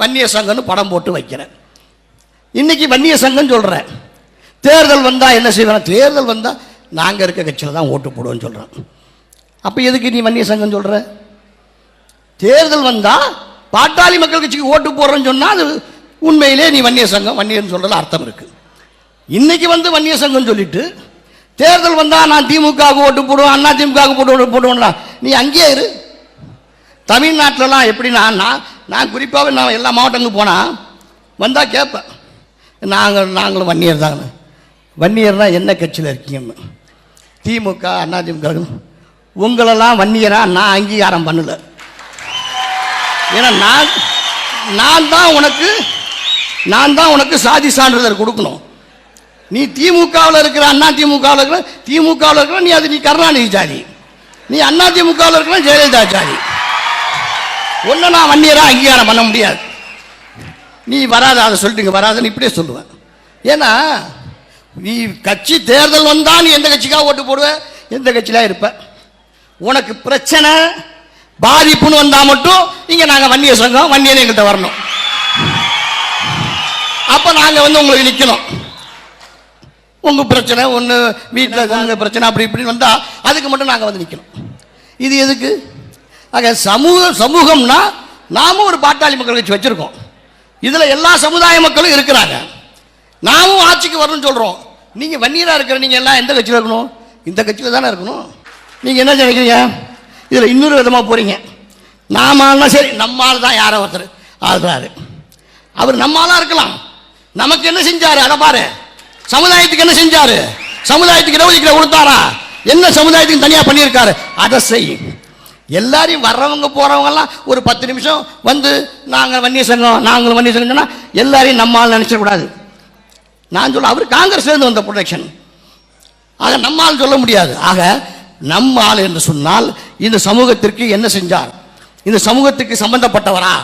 வன்னிய சங்கம்னு படம் போட்டு வைக்கிறேன். இன்னைக்கு வன்னிய சங்கம் சொல்கிறேன். தேர்தல் வந்தால் என்ன செய்வேன்? தேர்தல் வந்தால் நாங்கள் இருக்க கட்சியில் தான் ஓட்டு போடுவோன்னு சொல்கிறேன். அப்போ எதுக்கு நீ வன்னிய சங்கம் சொல்கிற? தேர்தல் வந்தால் பாட்டாளி மக்கள் கட்சிக்கு ஓட்டு போடுறேன்னு சொன்னால் அது உண்மையிலே நீ வன்னிய சங்கம் வன்னியன்னு சொல்கிறதுல அர்த்தம் இருக்குது. இன்னைக்கு வந்து வன்னிய சங்கம் சொல்லிட்டு தேர்தல் வந்தால் நான் திமுகவுக்கு ஓட்டு போடுவேன், அண்ணா திமுகவுக்கு போடுவேன்டா. நீ அங்கேயே இரு. தமிழ்நாட்டிலலாம் எப்படின்னா நான் குறிப்பாகவே நான் எல்லா மாவட்டங்களுக்கு போனால் வந்தால் கேட்பேன், நாங்களும் வன்னியர் தாங்க. வன்னியர்னா என்ன கட்சியில் இருக்கீங்கன்னு. திமுக அண்ணா திமுக. உங்களெல்லாம் வன்னியரா நான் அங்கீகாரம் பண்ணல. ஏன்னா நான் தான் உனக்கு சாதி சான்றிதழ் கொடுக்கணும். நீ திமுகவில் இருக்கிற அண்ணா திமுகவில் இருக்கிற நீ கருணாநிதி ஜாதி, நீ அண்ணா திமுகவில் இருக்கிற ஜெயலலிதா ஜாதி. ஒன்று நான் வன்னியரா அங்கீகாரம் பண்ண முடியாது. நீ வராத, அதை சொல்லிட்டு வராதுன்னு இப்படியே சொல்லுவேன். ஏன்னா நீ கட்சி தேர்தல் வந்தா நீ எந்த கட்சிக்காக ஓட்டு போடுவ, எந்த கட்சியில இருப்ப. உனக்கு பிரச்சனை பாதிப்புன்னு வந்தா மட்டும் இங்க நாங்க வன்னிய சங்கம் வன்னியர் எங்கள்கிட்ட வரணும். அப்ப நாங்க வந்து உங்களுக்கு நிக்கணும். உங்க பிரச்சனை ஒன்று வீட்டில் பிரச்சனை அப்படி இப்படி வந்தா அதுக்கு மட்டும் நாங்கள் வந்து நிற்கணும். இது எதுக்கு? ஆக சமூகம்னா நாமும் ஒரு பாட்டாளி மக்கள் கட்சி வச்சிருக்கோம். இதில் எல்லா சமுதாய மக்களும் இருக்கிறாங்க. நாமும் ஆட்சிக்கு வரணும்னு சொல்கிறோம். நீங்கள் வன்னியராக இருக்கிற நீங்கள் எல்லாம் எந்த கட்சியில் இருக்கணும்? இந்த கட்சியில் தானே இருக்கணும். நீங்கள் என்ன நினைக்கிறீங்க? இதில் இன்னொரு விதமாக போகிறீங்க. நாம சரி நம்மால் தான் யாரோ ஒருத்தர் ஆள்றாரு, அவர் நம்மளாக இருக்கலாம். நமக்கு என்ன செஞ்சாரு? அதை பாரு. சமுதாயத்துக்கு என்ன செஞ்சாரு? சமுதாயத்துக்கு இடஒதுக்கீடு கொடுத்தாரா? என்ன சமுதாயத்துக்கு தனியாக பண்ணியிருக்காரு? அதை செய்யும். எல்லாரையும் வர்றவங்க போறவங்க எல்லாம் ஒரு 10 நிமிஷம் வந்து நாங்கள் வன்னிய சங்கம் நாங்களும் வன்னிய சங்கம் சொன்னா எல்லாரையும் நம்மால் நினைச்சிடக்கூடாது. நான் சொல்ல அவர் காங்கிரஸ் இருந்து வந்த ப்ரொடெக்ஷன், ஆக நம்மால் சொல்ல முடியாது. ஆக நம்மால் என்று சொன்னால் இந்த சமூகத்திற்கு என்ன செஞ்சார்? இந்த சமூகத்துக்கு சம்பந்தப்பட்டவரா?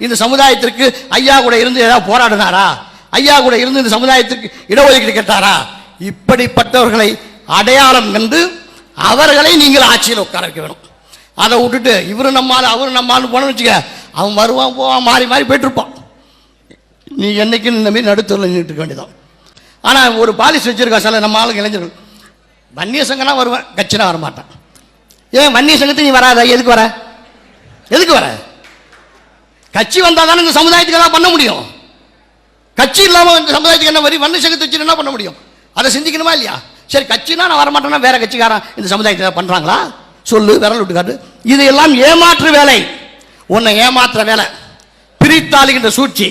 இந்த சமுதாயத்திற்கு ஐயா கூட இருந்து ஏதாவது போராடினாரா? ஐயா கூட இருந்து இந்த சமுதாயத்திற்கு இடஒதுக்கீடு கேட்டாரா? இப்படிப்பட்டவர்களை அடையாளம் கண்டு அவர்களை நீங்கள் ஆட்சியில் உட்கார வைக்க வேணும். அதை விட்டுட்டு இவரு நம்மால் அவரு நம்மால் போன வச்சுக்க, அவன் வருவான் போவான் மாறி மாறி போயிட்டு இருப்பான். நீ என்னைக்கு இந்த மாதிரி நடுத்தூரில் நின்றுட்டு இருக்க வேண்டியதான். ஆனால் ஒரு பாலிசி வச்சிருக்கா சில நம்ம ஆளுங்க இளைஞர்கள், வன்னிய சங்கம்னா வருவேன், கட்சினா வரமாட்டான். ஏன் வன்னிய சங்கத்தை நீ வராத? எதுக்கு வர? எதுக்கு வர? கட்சி வந்தால் தானே இந்த சமுதாயத்துக்கு எல்லாம் பண்ண முடியும். கட்சி இல்லாமல் இந்த சமுதாயத்துக்கு என்ன வரி? வன்னிய சங்கத்தை வச்சு என்ன பண்ண முடியும்? அதை சிந்திக்கணுமா இல்லையா? சரி கட்சினா நான் வரமாட்டேன்னா வேற கட்சிக்காரன் இந்த சமுதாயத்தை பண்ணுறாங்களா? சொல்லு, விரல் விட்டு காட்டு. இது எல்லாம் ஏமாற்று வேலை, உன்னை ஏமாற்ற வேலை, பிரித்தாளுகின்ற சூழ்ச்சி.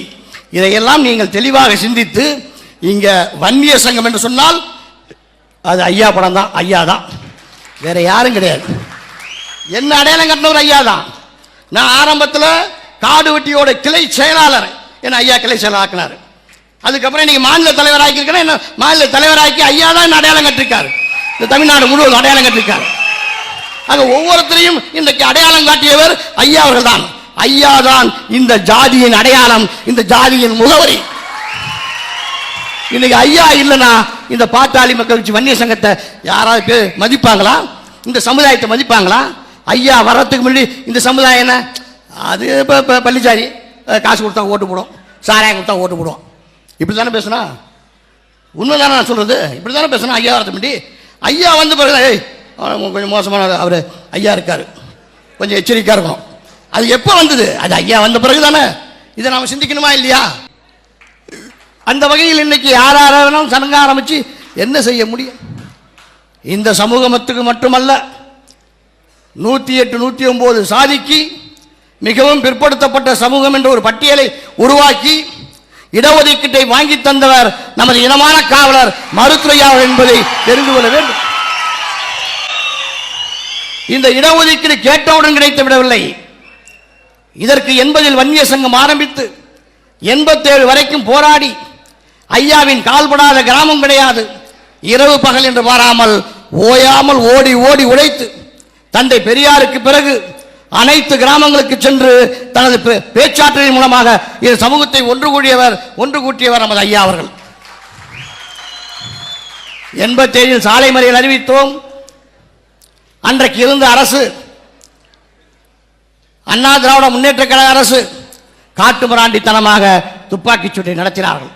இதையெல்லாம் நீங்கள் தெளிவாக சிந்தித்து இங்க வன்னிய சங்கம் என்று சொன்னால் அது ஐயா படம் தான், ஐயா தான், வேற யாரும் கிடையாது. என்ன அடையாளம் கட்டினவர் ஐயா தான். நான் ஆரம்பத்தில் காடு வெட்டியோட கிளை செயலாளர், என்ன ஐயா கிளை செயலாளர் ஆக்கினார். அதுக்கப்புறம் இன்னைக்கு மாநில தலைவர் ஆக்கியிருக்கேன். என்ன மாநில தலைவராக்கி ஐயா தான் என்ன அடையாளம் கட்டிருக்காரு, இந்த தமிழ்நாடு முழுவதும் அடையாளம் கட்டிருக்காரு. ஆக ஒவ்வொருத்தரையும் இன்றைக்கு அடையாளம் காட்டியவர் ஐயா அவர்கள் தான். ஐயா தான் இந்த ஜாதியின் அடையாளம், இந்த ஜாதியின் முகவரி. இன்னைக்கு ஐயா இல்லைன்னா இந்த பாட்டாளி மக்கள் கட்சி வன்னிய சங்கத்தை யாராவது மதிப்பாங்களா? இந்த சமுதாயத்தை மதிப்பாங்களா? ஐயா வர்றதுக்கு முன்னாடி இந்த சமுதாயம் என்ன, அது இப்போ பள்ளிச்சாரி காசு கொடுத்தா ஓட்டு போடும், சாராயம் கொடுத்தா ஓட்டு போடுவோம், இப்படி தானே பேசுனா? உண்மை தானே நான் சொல்றது? இப்படி தானே பேசுனா? ஐயா வரதுக்கு முன்னாடி ஐயா வந்து பிறகு கொஞ்சம் மோசமான அவர் ஐயா இருக்காரு, கொஞ்சம் எச்சரிக்கையாக இருக்கணும். அது எப்போ வந்தது? அது ஐயா வந்த பிறகு தானே. இதை நாம் சிந்திக்கணுமா இல்லையா? அந்த வகையில் இன்னைக்கு யாராலும் சடங்க ஆரம்பிச்சு என்ன செய்ய முடியும்? இந்த சமூகத்துக்கு மட்டுமல்ல, 108 109 சாதிக்கு மிகவும் பிற்படுத்தப்பட்ட சமூகம் என்ற ஒரு பட்டியலை உருவாக்கி இடஒதுக்கீட்டை வாங்கி தந்தவர் நமது இனமான காவலர் மருத்துவையா என்பதை தெரிந்து கொள்ள வேண்டும். இந்த இடஒதுக்கீடு கேட்டவுடன் கிடைத்து விடவில்லை. இதற்கு 80 வன்னிய சங்கம் ஆரம்பித்து 87 வரைக்கும் போராடி ஐயாவின் கால்படாத கிராமம் கிடையாது. இரவு பகல் என்று பாராமல் ஓயாமல் ஓடி ஓடி உழைத்து தந்தை பெரியாருக்கு பிறகு அனைத்து கிராமங்களுக்கு சென்று தனது பேச்சாற்றலின் மூலமாக இந்த சமூகத்தை ஒன்று கூட்டியவர் நமது ஐயா அவர்கள். 87 சாலை மறியல் அறிவித்தோம். அன்றைக்கு இருந்த அரசு அண்ணா திராவிட முன்னேற்ற கழக அரசு காட்டுமிராண்டித்தனமாக துப்பாக்கிச் சூட்டை நடத்தினார்கள்.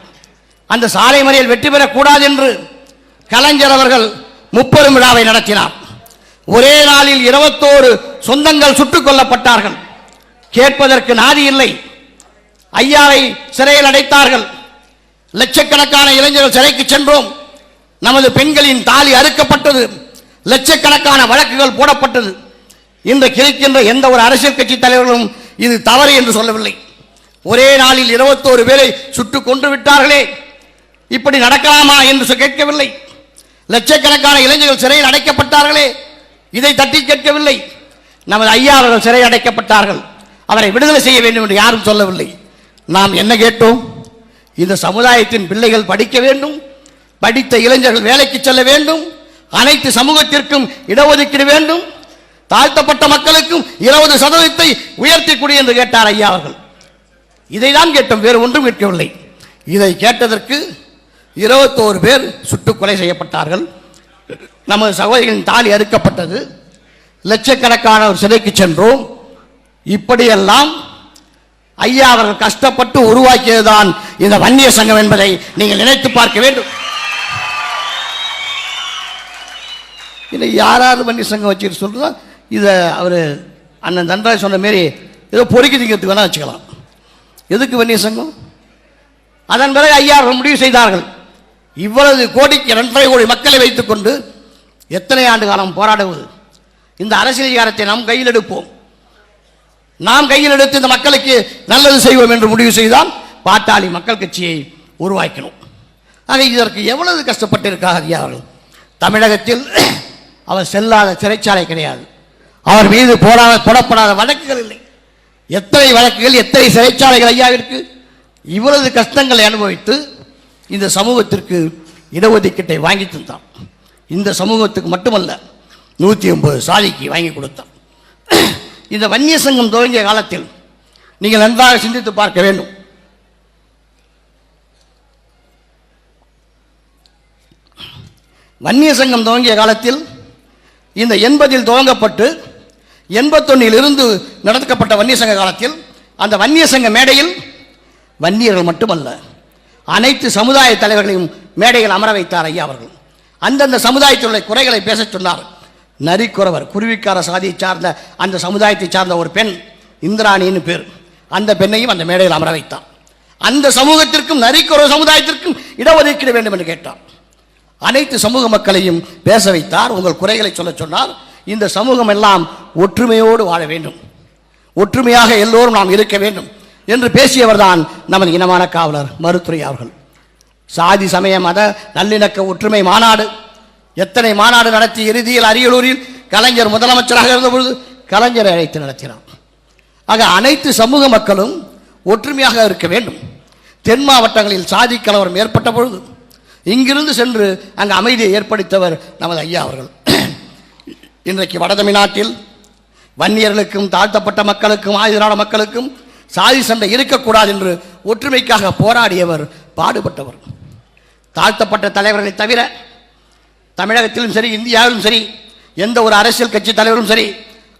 அந்த சாலை மறியல் வெற்றி பெறக்கூடாது என்று கலைஞர் அவர்கள் முப்பெரும் விழாவை நடத்தினார். ஒரே நாளில் 21 சொந்தங்கள் சுட்டுக் கொல்லப்பட்டார்கள். கேட்பதற்கு நாதி இல்லை. ஐயாவை சிறையில் அடைத்தார்கள். லட்சக்கணக்கான இளைஞர்கள் சிறைக்கு சென்றோம். நமது பெண்களின் தாலி அறுக்கப்பட்டது. லட்சக்கணக்கான வழக்குகள் போடப்பட்டது. இன்றைக்கு இருக்கின்ற எந்த ஒரு அரசியல் கட்சி தலைவர்களும் இது தவறு என்று சொல்லவில்லை. ஒரே நாளில் 21 பேரை சுட்டுக் கொன்று விட்டார்களே, இப்படி நடக்கலாமா என்று கேட்கவில்லை. லட்சக்கணக்கான இளைஞர்கள் சிறையில் அடைக்கப்பட்டார்களே, இதை தட்டி கேட்கவில்லை. நமது ஐயா அவர்கள் சிறை அடைக்கப்பட்டார்கள், அவரை விடுதலை செய்ய வேண்டும் என்று யாரும் சொல்லவில்லை. நாம் என்ன கேட்டோம்? இந்த சமுதாயத்தின் பிள்ளைகள் படிக்க வேண்டும், படித்த இளைஞர்கள் வேலைக்கு செல்ல வேண்டும், அனைத்து சமூகத்திற்கும் இடஒதுக்கீடு வேண்டும், தாழ்த்தப்பட்ட மக்களுக்கும் 20% உயர்த்தி கொடு என்று கேட்டார் ஐயா அவர்கள். இதை தான் கேட்டோம், வேறு ஒன்றும் கேட்கவில்லை. இதை கேட்டதற்கு 21 பேர் சுட்டுக் கொலை செய்யப்பட்டார்கள். நமது சகோதரிகளின் தாலி அறுக்கப்பட்டது. லட்சக்கணக்கான ஒரு சிறைக்கு சென்றோம். இப்படியெல்லாம் ஐயா அவர்கள் கஷ்டப்பட்டு உருவாக்கியதுதான் இந்த வன்னிய சங்கம் என்பதை நீங்கள் நினைத்து பார்க்க வேண்டும். இல்லை, யாராவது வன்னிய சங்கம் வச்சுட்டு சொல்றதா? இதை அவர் அண்ணன் தன்ராஜ் சொன்ன மாரி ஏதோ பொறுக்கி திங்கிறதுக்கு வேணா வச்சுக்கலாம். எதுக்கு வன்னிய சங்கம்? அதன் பிறகு ஐயா அவர்கள் முடிவு செய்தார்கள், இவ்வளவு கோடிக்கு 2.5 கோடி மக்களை வைத்துக் கொண்டு எத்தனை ஆண்டு காலம் போராடுவது? இந்த அரசியல் அதிகாரத்தை நாம் கையில் எடுப்போம், நாம் கையில் எடுத்து இந்த மக்களுக்கு நல்லது செய்வோம் என்று முடிவு செய்தால் பாட்டாளி மக்கள் கட்சியை உருவாக்கணும். ஆக இதற்கு எவ்வளவு கஷ்டப்பட்டிருக்கார் ஐயா அவர்கள். தமிழகத்தில் அவர் செல்லாத சிறைச்சாலை கிடையாது, அவர் மீது போடப்படாத வழக்குகள் இல்லை. எத்தனை வழக்குகள், எத்தனை சிறைச்சாலைகள் ஐயாவிற்கு. இவ்வளவு கஷ்டங்களை அனுபவித்து இந்த சமூகத்திற்கு இடஒதுக்கீட்டை வாங்கி தந்தான். இந்த சமூகத்துக்கு மட்டுமல்ல, 180 சாதிக்கு வாங்கி கொடுத்தான். இந்த வன்னிய சங்கம் துவங்கிய காலத்தில் நீங்கள் நன்றாக சிந்தித்து பார்க்க வேண்டும். வன்னிய சங்கம் துவங்கிய காலத்தில் இந்த 80 துவங்கப்பட்டு 81 இருந்து நடத்தப்பட்ட வன்னிய சங்க காலத்தில் அந்த வன்னிய சங்க மேடையில் வன்னியர்கள் மட்டுமல்ல, அனைத்து சமுதாய தலைவர்களையும் மேடைகள் அமர வைத்தார் ஐயா அவர்கள். அந்தந்த சமுதாயத்தினுடைய குறைகளை பேச சொன்னார். நரிக்குறவர், குருவிக்கார சாதியை சார்ந்த அந்த சமுதாயத்தை சார்ந்த ஒரு பெண், இந்திராணின்னு பேர், அந்த பெண்ணையும் அந்த மேடையில் அமர வைத்தார். அந்த சமூகத்திற்கும் நரிக்குறவர் சமுதாயத்திற்கும் இடஒதுக்கீடு வேண்டும் என்று கேட்டார். அனைத்து சமூக மக்களையும் பேச வைத்தார். உங்கள் குறைகளை சொல்ல சொன்னார். இந்த சமூகம் எல்லாம் ஒற்றுமையோடு வாழ வேண்டும், ஒற்றுமையாக எல்லோரும் நாம் இருக்க வேண்டும் என்று பேசியவர் தான் நமது இனமான காவலர் மருத்துரை அவர்கள். சாதி சமய மத நல்லிணக்க ஒற்றுமை மாநாடு, எத்தனை மாநாடு நடத்தி இறுதியில் அரியலூரில் கலைஞர் முதலமைச்சராக இருந்தபொழுது கலைஞரை அழைத்து நடத்தினார். ஆக அனைத்து சமூக மக்களும் ஒற்றுமையாக இருக்க வேண்டும். தென் மாவட்டங்களில் சாதி கலவரம் ஏற்பட்ட பொழுது இங்கிருந்து சென்று அங்கு அமைதியை ஏற்படுத்தவர் நமது ஐயா அவர்கள். இன்றைக்கு வடதமிழ்நாட்டில் வன்னியர்களுக்கும் தாழ்த்தப்பட்ட மக்களுக்கும் ஆயுதநாட மக்களுக்கும் சாதி சண்டை இருக்கக்கூடாது என்று ஒற்றுமைக்காக போராடியவர், பாடுபட்டவர். தாழ்த்தப்பட்ட தலைவர்களை தவிர தமிழகத்திலும் சரி, இந்தியாவிலும் சரி, எந்த ஒரு அரசியல் கட்சி தலைவரும் சரி,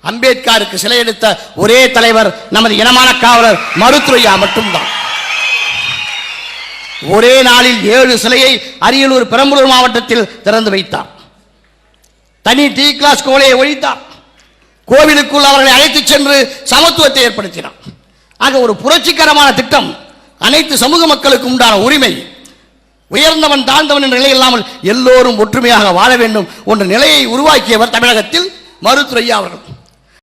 அம்பேத்கருக்கு சிலை எடுத்த ஒரே தலைவர் நமது இனமான காவலர் மருத்துரையா மட்டும்தான். ஒரே நாளில் 7 சிலையை அரியலூர் பெரம்பலூர் மாவட்டத்தில் திறந்து வைத்தார். தனி டி கிளாஸ் கோலையை ஒழித்தார். கோவிலுக்குள் அவர்களை அழைத்துச் சென்று சமத்துவத்தை ஏற்படுத்தினார். ஆக ஒரு புரட்சிகரமான திட்டம். அனைத்து சமூக மக்களுக்கு உண்டான உரிமை, உயர்ந்தவன் தாழ்ந்தவன் என்ற நிலை இல்லாமல் எல்லோரும் ஒற்றுமையாக வாழ வேண்டும் என்ற நிலையை உருவாக்கியவர் தமிழகத்தில் மருத்துரையா அவர்கள்.